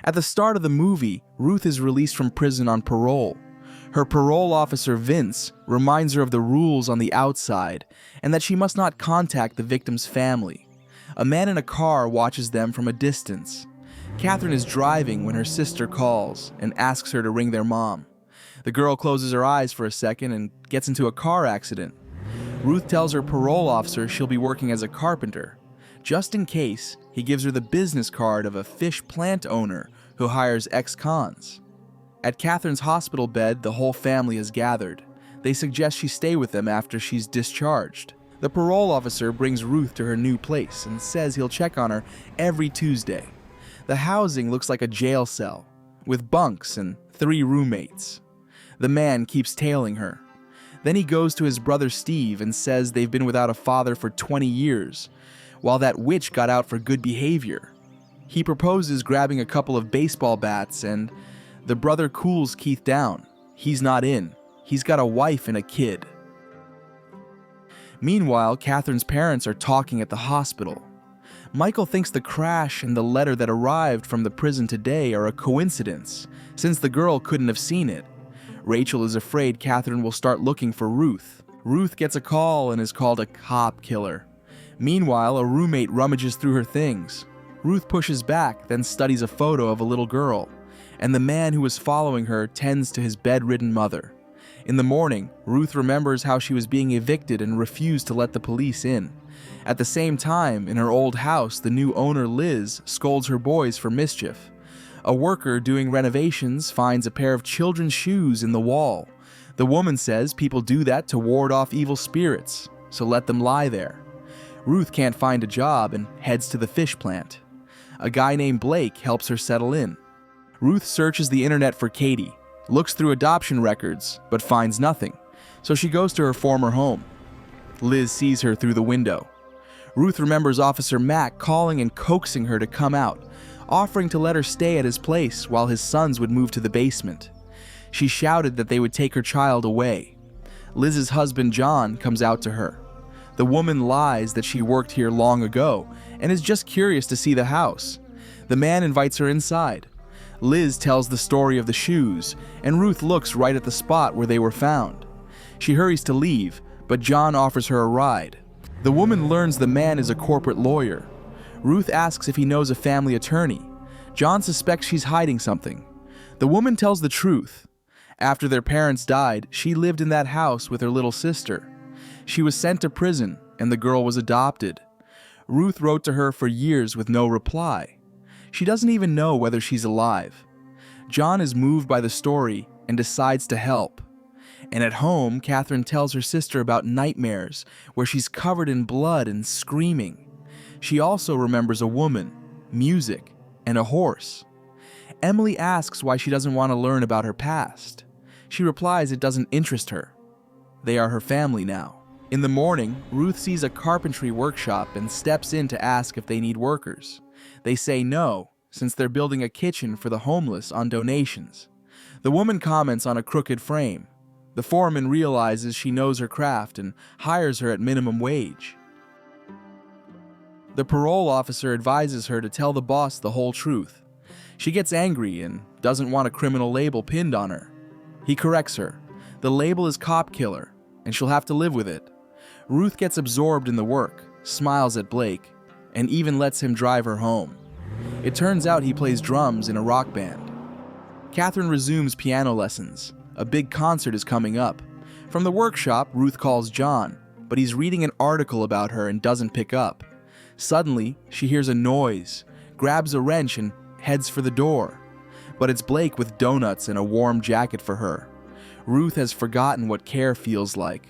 At the start of the movie, Ruth is released from prison on parole. Her parole officer, Vince, reminds her of the rules on the outside and that she must not contact the victim's family. A man in a car watches them from a distance. Catherine is driving when her sister calls and asks her to ring their mom. The girl closes her eyes for a second and gets into a car accident. Ruth tells her parole officer she'll be working as a carpenter. Just in case, he gives her the business card of a fish plant owner who hires ex-cons. At Catherine's hospital bed, the whole family is gathered. They suggest she stay with them after she's discharged. The parole officer brings Ruth to her new place and says he'll check on her every Tuesday. The housing looks like a jail cell, with bunks and 3 roommates. The man keeps tailing her. Then he goes to his brother Steve and says they've been without a father for 20 years, while that witch got out for good behavior. He proposes grabbing a couple of baseball bats, and the brother cools Keith down. He's not in. He's got a wife and a kid. Meanwhile, Catherine's parents are talking at the hospital. Michael thinks the crash and the letter that arrived from the prison today are a coincidence, since the girl couldn't have seen it. Rachel is afraid Catherine will start looking for Ruth. Ruth gets a call and is called a cop killer. Meanwhile, a roommate rummages through her things. Ruth pushes back, then studies a photo of a little girl, and the man who was following her tends to his bedridden mother. In the morning, Ruth remembers how she was being evicted and refused to let the police in. At the same time, in her old house, the new owner, Liz, scolds her boys for mischief. A worker doing renovations finds a pair of children's shoes in the wall. The woman says people do that to ward off evil spirits, so let them lie there. Ruth can't find a job and heads to the fish plant. A guy named Blake helps her settle in. Ruth searches the internet for Katie, looks through adoption records, but finds nothing, so she goes to her former home. Liz sees her through the window. Ruth remembers Officer Mack calling and coaxing her to come out, offering to let her stay at his place while his sons would move to the basement. She shouted that they would take her child away. Liz's husband John comes out to her. The woman lies that she worked here long ago and is just curious to see the house. The man invites her inside. Liz tells the story of the shoes, and Ruth looks right at the spot where they were found. She hurries to leave, but John offers her a ride. The woman learns the man is a corporate lawyer. Ruth asks if he knows a family attorney. John suspects she's hiding something. The woman tells the truth. After their parents died, she lived in that house with her little sister. She was sent to prison, and the girl was adopted. Ruth wrote to her for years with no reply. She doesn't even know whether she's alive. John is moved by the story and decides to help. And at home, Catherine tells her sister about nightmares where she's covered in blood and screaming. She also remembers a woman, music, and a horse. Emily asks why she doesn't want to learn about her past. She replies it doesn't interest her. They are her family now. In the morning, Ruth sees a carpentry workshop and steps in to ask if they need workers. They say no, since they're building a kitchen for the homeless on donations. The woman comments on a crooked frame. The foreman realizes she knows her craft and hires her at minimum wage. The parole officer advises her to tell the boss the whole truth. She gets angry and doesn't want a criminal label pinned on her. He corrects her. The label is cop killer, and she'll have to live with it. Ruth gets absorbed in the work, smiles at Blake, and even lets him drive her home. It turns out he plays drums in a rock band. Catherine resumes piano lessons. A big concert is coming up. From the workshop, Ruth calls John, but he's reading an article about her and doesn't pick up. Suddenly, she hears a noise, grabs a wrench and heads for the door. But it's Blake with donuts and a warm jacket for her. Ruth has forgotten what care feels like.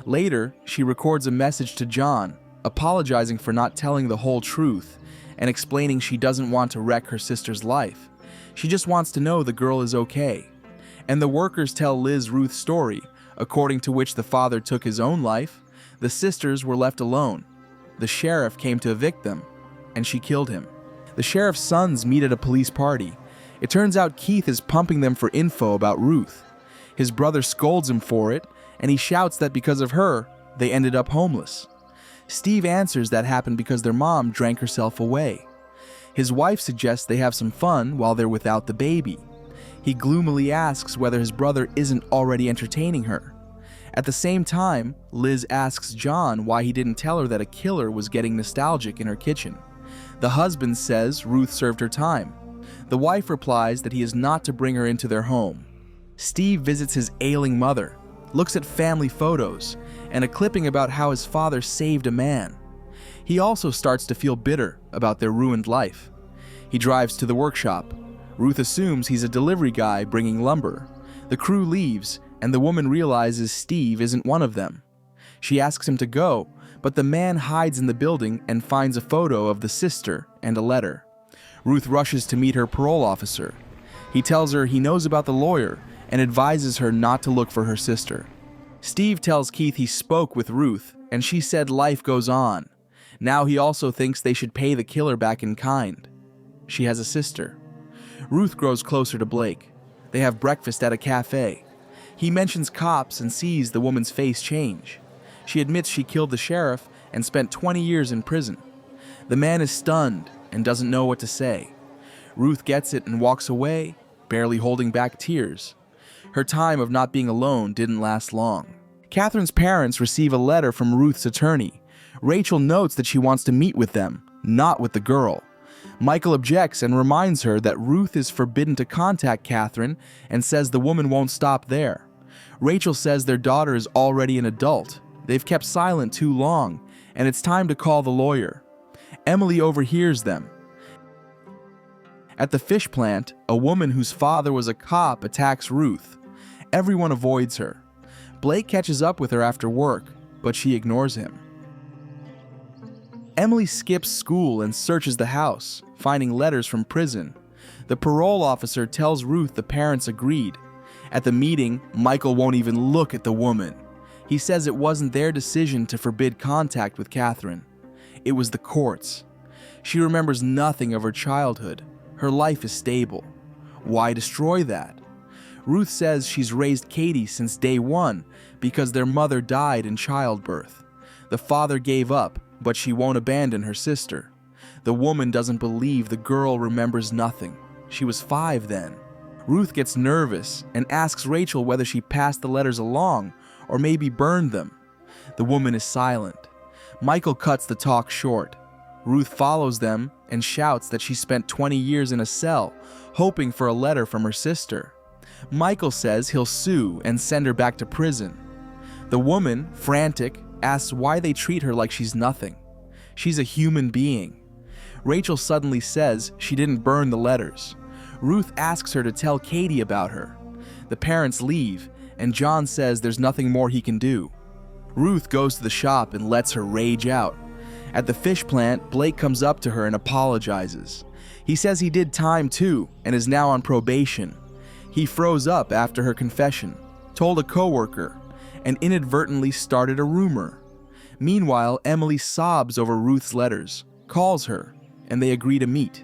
Later, she records a message to John, apologizing for not telling the whole truth and explaining she doesn't want to wreck her sister's life. She just wants to know the girl is okay. And the workers tell Liz Ruth's story, according to which the father took his own life, the sisters were left alone. The sheriff came to evict them, and she killed him. The sheriff's sons meet at a police party. It turns out Keith is pumping them for info about Ruth. His brother scolds him for it, and he shouts that because of her, they ended up homeless. Steve answers that happened because their mom drank herself away. His wife suggests they have some fun while they're without the baby. He gloomily asks whether his brother isn't already entertaining her. At the same time, Liz asks John why he didn't tell her that a killer was getting nostalgic in her kitchen. The husband says Ruth served her time. The wife replies that he is not to bring her into their home. Steve visits his ailing mother, looks at family photos, and a clipping about how his father saved a man. He also starts to feel bitter about their ruined life. He drives to the workshop. Ruth assumes he's a delivery guy bringing lumber. The crew leaves, and the woman realizes Steve isn't one of them. She asks him to go, but the man hides in the building and finds a photo of the sister and a letter. Ruth rushes to meet her parole officer. He tells her he knows about the lawyer and advises her not to look for her sister. Steve tells Keith he spoke with Ruth, and she said life goes on. Now he also thinks they should pay the killer back in kind. She has a sister. Ruth grows closer to Blake. They have breakfast at a cafe. He mentions cops and sees the woman's face change. She admits she killed the sheriff and spent 20 years in prison. The man is stunned and doesn't know what to say. Ruth gets it and walks away, barely holding back tears. Her time of not being alone didn't last long. Catherine's parents receive a letter from Ruth's attorney. Rachel notes that she wants to meet with them, not with the girl. Michael objects and reminds her that Ruth is forbidden to contact Catherine and says the woman won't stop there. Rachel says their daughter is already an adult. They've kept silent too long, and it's time to call the lawyer. Emily overhears them. At the fish plant, a woman whose father was a cop attacks Ruth. Everyone avoids her. Blake catches up with her after work, but she ignores him. Emily skips school and searches the house, finding letters from prison. The parole officer tells Ruth the parents agreed. At the meeting, Michael won't even look at the woman. He says it wasn't their decision to forbid contact with Catherine. It was the court's. She remembers nothing of her childhood. Her life is stable. Why destroy that? Ruth says she's raised Katie since day one because their mother died in childbirth. The father gave up, but she won't abandon her sister. The woman doesn't believe the girl remembers nothing. She was 5 then. Ruth gets nervous and asks Rachel whether she passed the letters along or maybe burned them. The woman is silent. Michael cuts the talk short. Ruth follows them and shouts that she spent 20 years in a cell, hoping for a letter from her sister. Michael says he'll sue and send her back to prison. The woman, frantic, asks why they treat her like she's nothing. She's a human being. Rachel suddenly says she didn't burn the letters. Ruth asks her to tell Katie about her. The parents leave, and John says there's nothing more he can do. Ruth goes to the shop and lets her rage out. At the fish plant, Blake comes up to her and apologizes. He says he did time too and is now on probation. He froze up after her confession, told a coworker, and inadvertently started a rumor. Meanwhile, Emily sobs over Ruth's letters, calls her, and they agree to meet.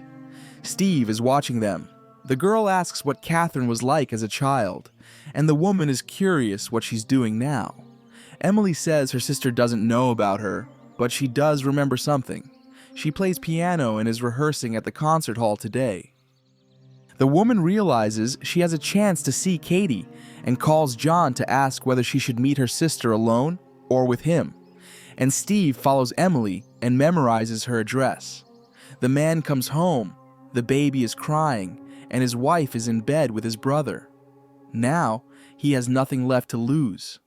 Steve is watching them. The girl asks what Catherine was like as a child, and the woman is curious what she's doing now. Emily says her sister doesn't know about her, but she does remember something. She plays piano and is rehearsing at the concert hall today. The woman realizes she has a chance to see Katie and calls John to ask whether she should meet her sister alone or with him. And Steve follows Emily and memorizes her address. The man comes home, the baby is crying, and his wife is in bed with his brother. Now, he has nothing left to lose.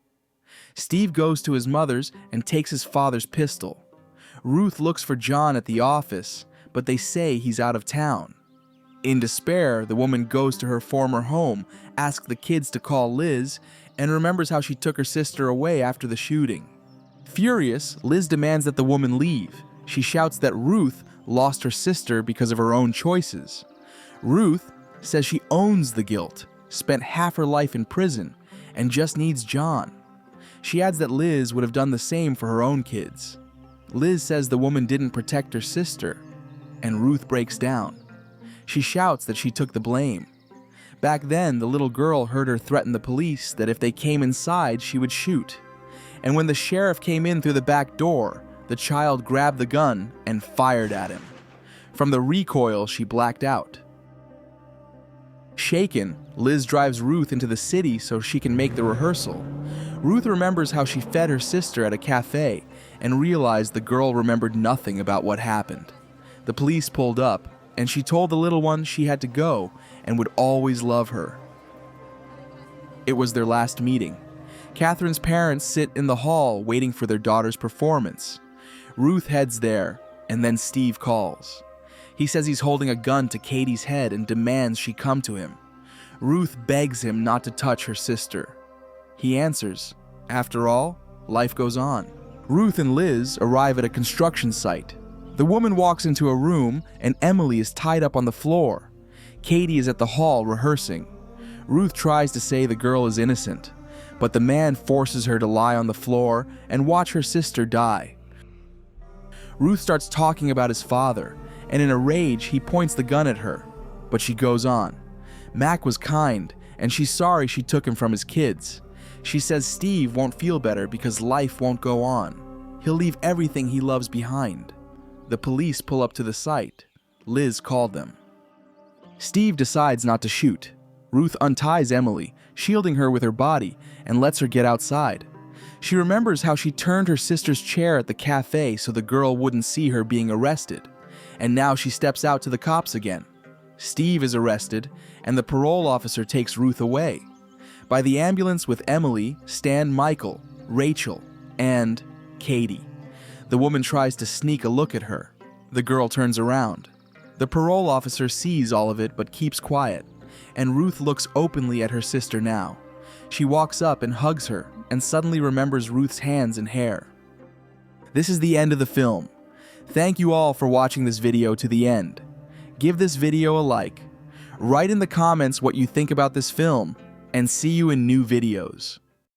Steve goes to his mother's and takes his father's pistol. Ruth looks for John at the office, but they say he's out of town. In despair, the woman goes to her former home, asks the kids to call Liz, and remembers how she took her sister away after the shooting. Furious, Liz demands that the woman leave. She shouts that Ruth lost her sister because of her own choices. Ruth says she owns the guilt, spent half her life in prison, and just needs John. She adds that Liz would have done the same for her own kids. Liz says the woman didn't protect her sister, and Ruth breaks down. She shouts that she took the blame. Back then, the little girl heard her threaten the police that if they came inside, she would shoot. And when the sheriff came in through the back door, the child grabbed the gun and fired at him. From the recoil, she blacked out. Shaken, Liz drives Ruth into the city so she can make the rehearsal. Ruth remembers how she fed her sister at a cafe and realized the girl remembered nothing about what happened. The police pulled up, and she told the little one she had to go and would always love her. It was their last meeting. Catherine's parents sit in the hall waiting for their daughter's performance. Ruth heads there, and then Steve calls. He says he's holding a gun to Katie's head and demands she come to him. Ruth begs him not to touch her sister. He answers. After all, life goes on. Ruth and Liz arrive at a construction site. The woman walks into a room, and Emily is tied up on the floor. Katie is at the hall rehearsing. Ruth tries to say the girl is innocent, but the man forces her to lie on the floor and watch her sister die. Ruth starts talking about his father, and in a rage, he points the gun at her, but she goes on. Mac was kind, and she's sorry she took him from his kids. She says Steve won't feel better because life won't go on. He'll leave everything he loves behind. The police pull up to the site. Liz called them. Steve decides not to shoot. Ruth unties Emily, shielding her with her body, and lets her get outside. She remembers how she turned her sister's chair at the cafe so the girl wouldn't see her being arrested. And now she steps out to the cops again. Steve is arrested, and the parole officer takes Ruth away. By the ambulance with Emily stand Michael, Rachel, and Katie. The woman tries to sneak a look at her. The girl turns around. The parole officer sees all of it but keeps quiet, and Ruth looks openly at her sister now. She walks up and hugs her, and suddenly remembers Ruth's hands and hair. This is the end of the film. Thank you all for watching this video to the end. Give this video a like. Write in the comments what you think about this film, and see you in new videos.